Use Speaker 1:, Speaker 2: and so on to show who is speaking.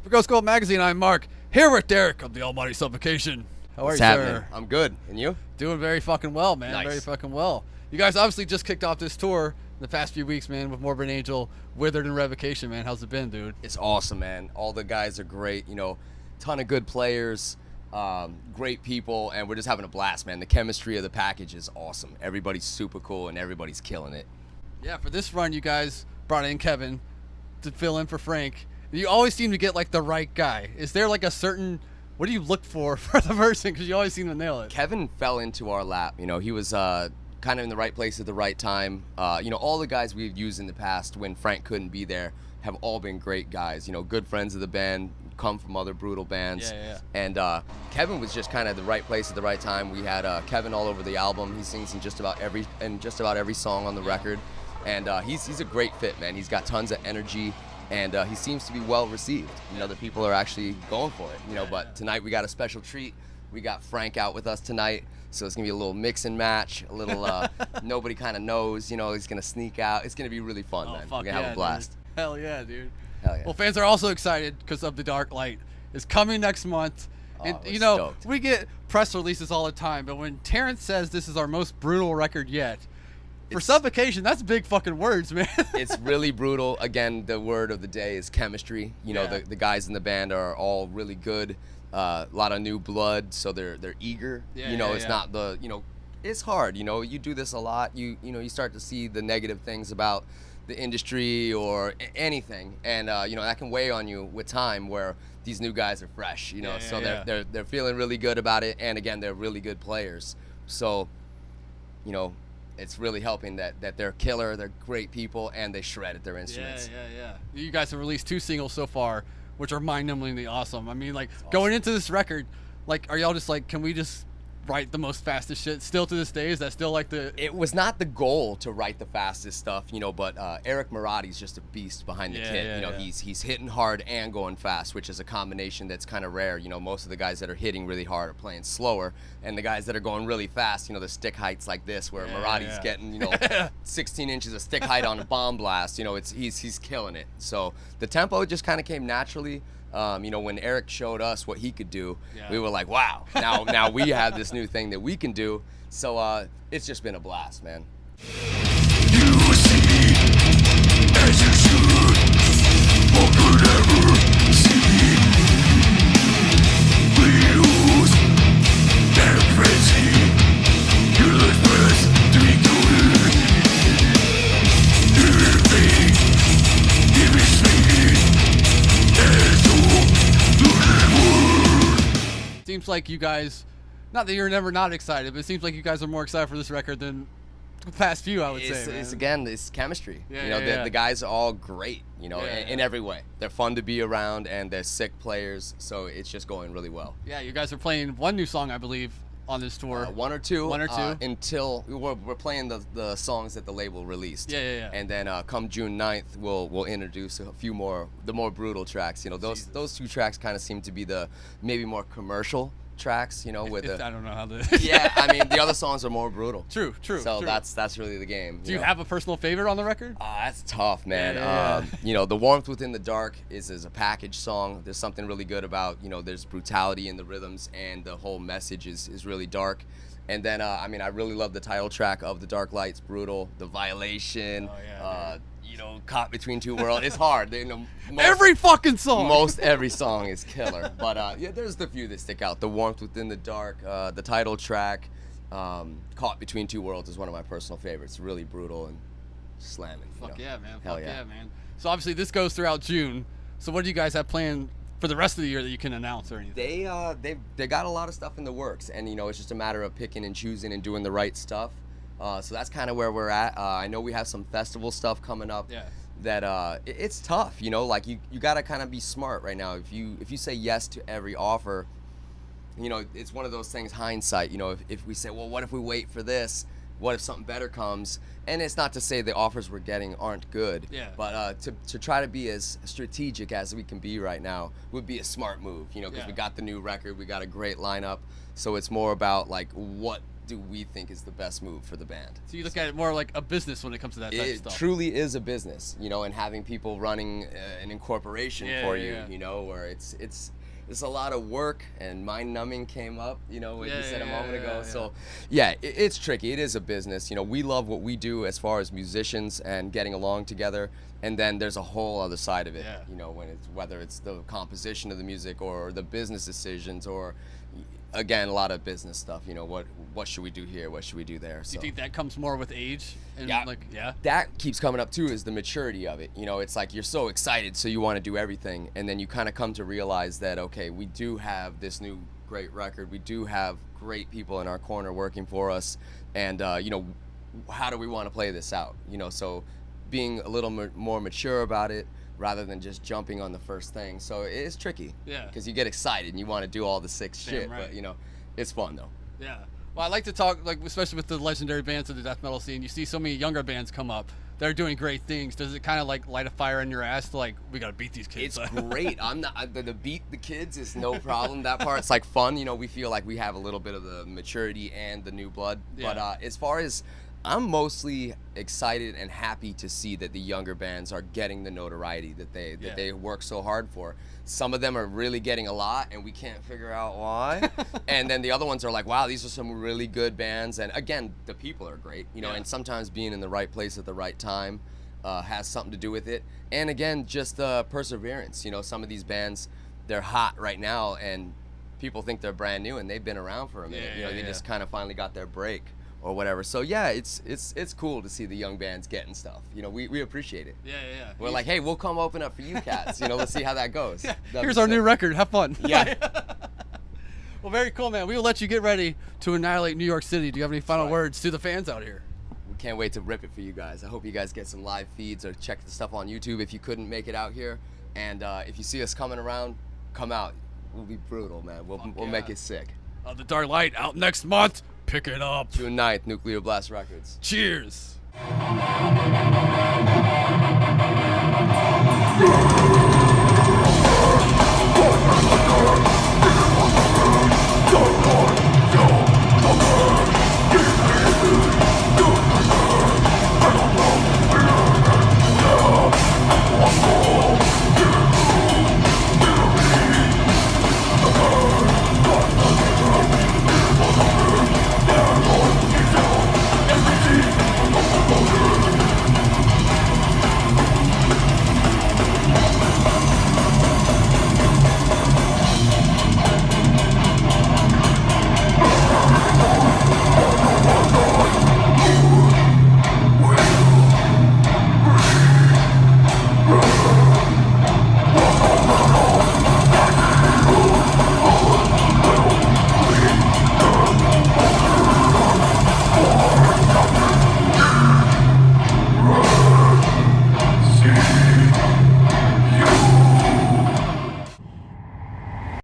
Speaker 1: For Ghost Gold Magazine, I'm Mark, here with Derek of the almighty Suffocation. How are
Speaker 2: What's
Speaker 1: you,
Speaker 2: happening?
Speaker 1: sir?
Speaker 2: I'm good. And you?
Speaker 1: Doing very fucking well, man.
Speaker 2: Nice.
Speaker 1: Very fucking well. You guys obviously just kicked off this tour in the past few weeks, man, with Morbid Angel, Withered, and Revocation, man. How's it been, dude?
Speaker 2: It's awesome, man. All the guys are great. You know, ton of good players, great people, and we're just having a blast, man. The chemistry of the package is awesome. Everybody's super cool, and everybody's killing it.
Speaker 1: Yeah, for this run, you guys brought in Kevin to fill in for Frank. You always seem to get, like, the right guy. Is there, like, a certain... What do you look for the person? Because you always seem to nail it.
Speaker 2: Kevin fell into our lap. You know, he was kind of in the right place at the right time. You know, all the guys we've used in the past when Frank couldn't be there have all been great guys. You know, good friends of the band, come from other brutal bands.
Speaker 1: Yeah.
Speaker 2: And Kevin was just kind of the right place at the right time. We had Kevin all over the album. He sings in just about every song on the record. And he's a great fit, man. He's got tons of energy. And he seems to be well received. You know, the people are actually going for it. You know, but tonight we got a special treat. We got Frank out with us tonight, so it's gonna be a little mix and match. A little nobody kind of knows. You know, he's gonna sneak out. It's gonna be really fun, man. We're gonna have a blast.
Speaker 1: Dude. Hell yeah, dude.
Speaker 2: Hell yeah.
Speaker 1: Well, fans are also excited because of The Dark Light is coming next month. And
Speaker 2: we're
Speaker 1: you know,
Speaker 2: stoked.
Speaker 1: we get press releases all the time, but when Terrence says this is our most brutal record yet, for Suffocation, that's big fucking words, man.
Speaker 2: It's really brutal. Again, the word of the day is chemistry. You know,
Speaker 1: Yeah.
Speaker 2: the guys in the band are all really good. A lot of new blood, so they're eager.
Speaker 1: Yeah,
Speaker 2: you know,
Speaker 1: yeah,
Speaker 2: it's
Speaker 1: yeah.
Speaker 2: not the, you know, it's hard. You know, you do this a lot. You know, you start to see the negative things about the industry or anything, and you know, that can weigh on you with time. Where these new guys are fresh. You know,
Speaker 1: Yeah,
Speaker 2: so
Speaker 1: yeah.
Speaker 2: they're feeling really good about it, and again, they're really good players. So, you know, it's really helping that they're killer, they're great people, and they shred at their instruments.
Speaker 1: Yeah. You guys have released 2 singles so far, which are mind-numbingly awesome. I mean, like, going into this record, like, are y'all just like, can we just write the most fastest shit still to this day? Is that still like the...
Speaker 2: It was not the goal to write the fastest stuff, you know, but Eric Maratti's just a beast behind the kit. You know, he's hitting hard and going fast, which is a combination that's kind of rare. You know, most of the guys that are hitting really hard are playing slower, and the guys that are going really fast, you know, the stick heights like this, where Maratti's getting, you know, 16 inches of stick height on a bomb blast. You know, he's killing it. So the tempo just kind of came naturally. You know, when Eric showed us what he could do, we were like, wow, now we have this new thing that we can do. So it's just been a blast, man.
Speaker 3: You see, as you should, what could ever see. We lose that frenzy. You lose breath to be good. Everything, give me speed. There's no
Speaker 1: Seems like you guys, not that you're never not excited, but it seems like you guys are more excited for this record than the past few, I would say, man.
Speaker 2: It's again, it's chemistry.
Speaker 1: Yeah,
Speaker 2: you know,
Speaker 1: yeah.
Speaker 2: the guys are all great, you know,
Speaker 1: Yeah,
Speaker 2: in every way. They're fun to be around, and they're sick players, so it's just going really well.
Speaker 1: Yeah, you guys are playing one new song, I believe, on this tour.
Speaker 2: One or two.
Speaker 1: One or two?
Speaker 2: Until we're playing the songs that the label released.
Speaker 1: Yeah.
Speaker 2: And then come June 9th, we'll introduce a few more, the more brutal tracks. You know, those 2 tracks kind of seem to be the maybe more commercial tracks. You know, with
Speaker 1: I don't know how to...
Speaker 2: yeah, I mean, the other songs are more brutal.
Speaker 1: True.
Speaker 2: So
Speaker 1: true.
Speaker 2: that's really the game.
Speaker 1: Do you have a personal favorite on the record?
Speaker 2: That's tough, man.
Speaker 1: Yeah.
Speaker 2: You know, The Warmth Within the Dark is a package song. There's something really good about, you know, there's brutality in the rhythms, and the whole message is really dark. And then, I mean, I really love the title track of The Dark Light's brutal. The Violation, you know, Caught Between Two Worlds. It's hard. You know,
Speaker 1: Every fucking song!
Speaker 2: Most every song is killer. But, yeah, there's the few that stick out. The Warmth Within the Dark, the title track, Caught Between Two Worlds is one of my personal favorites. Really brutal and slamming.
Speaker 1: Fuck yeah, man.
Speaker 2: Hell
Speaker 1: Fuck
Speaker 2: yeah.
Speaker 1: yeah, man. So obviously this goes throughout June. So what do you guys have planned for the rest of the year that you can announce or anything?
Speaker 2: They got a lot of stuff in the works, and you know, it's just a matter of picking and choosing and doing the right stuff. So that's kind of where we're at. I know we have some festival stuff coming up.
Speaker 1: Yeah.
Speaker 2: That it's tough, you know, like you gotta kind of be smart right now. If you say yes to every offer, you know, it's one of those things, hindsight. You know, if we say, well, what if we wait for this? What if something better comes? And it's not to say the offers we're getting aren't good.
Speaker 1: Yeah.
Speaker 2: But to try to be as strategic as we can be right now would be a smart move. You know, because we got the new record, we got a great lineup. So it's more about like what do we think is the best move for the band?
Speaker 1: So you look at it more like a business when it comes to that type of
Speaker 2: It
Speaker 1: stuff.
Speaker 2: truly is a business, you know, and having people running an incorporation for you,
Speaker 1: yeah.
Speaker 2: you know, where it's a lot of work, and mind numbing came up, you know, what you said a moment ago. So yeah, it's tricky. It is a business. You know, we love what we do as far as musicians and getting along together. And then there's a whole other side of it, you know, whether it's the composition of the music or the business decisions, or again, a lot of business stuff, you know, what should we do here? What should we do there?
Speaker 1: Do you think that comes more with age? And
Speaker 2: That keeps coming up too, is the maturity of it. You know, it's like you're so excited, so you want to do everything. And then you kind of come to realize that, okay, we do have this new great record. We do have great people in our corner working for us. And, you know, how do we want to play this out? You know, so being a little more mature about it, rather than just jumping on the first thing. So it is tricky.
Speaker 1: Yeah.
Speaker 2: Because you get excited and you want to do all the sick shit.
Speaker 1: Right.
Speaker 2: But, you know, it's fun though.
Speaker 1: Yeah. Well, I like to talk, like, especially with the legendary bands of the death metal scene. You see so many younger bands come up. They're doing great things. Does it kind of like light a fire in your ass to, like, we got to beat these kids?
Speaker 2: It's great. I'm not the beat the kids is no problem. That part's like fun. You know, we feel like we have a little bit of the maturity and the new blood.
Speaker 1: Yeah.
Speaker 2: But as far as, I'm mostly excited and happy to see that the younger bands are getting the notoriety that they work so hard for. Some of them are really getting a lot, and we can't figure out why. And then the other ones are like, wow, these are some really good bands. And again, the people are great, you know. And sometimes being in the right place at the right time has something to do with it. And again, just perseverance. You know, some of these bands, they're hot right now, and people think they're brand new, and they've been around for a minute. You know, they just kind of finally got their break or whatever. So yeah, it's cool to see the young bands getting stuff. You know, we appreciate it.
Speaker 1: Yeah.
Speaker 2: We're like, hey, we'll come open up for you cats. You know, let's see how that goes.
Speaker 1: Here's our new record. Have fun.
Speaker 2: Yeah.
Speaker 1: Well, very cool, man. We will let you get ready to annihilate New York City. Do you have any final words to the fans out here?
Speaker 2: We can't wait to rip it for you guys. I hope you guys get some live feeds or check the stuff on YouTube if you couldn't make it out here. And if you see us coming around, come out. We'll be brutal, man. We'll make it sick.
Speaker 1: The Dark Light out next month. Pick it up.
Speaker 2: June 9th, Nuclear Blast Records.
Speaker 1: Cheers.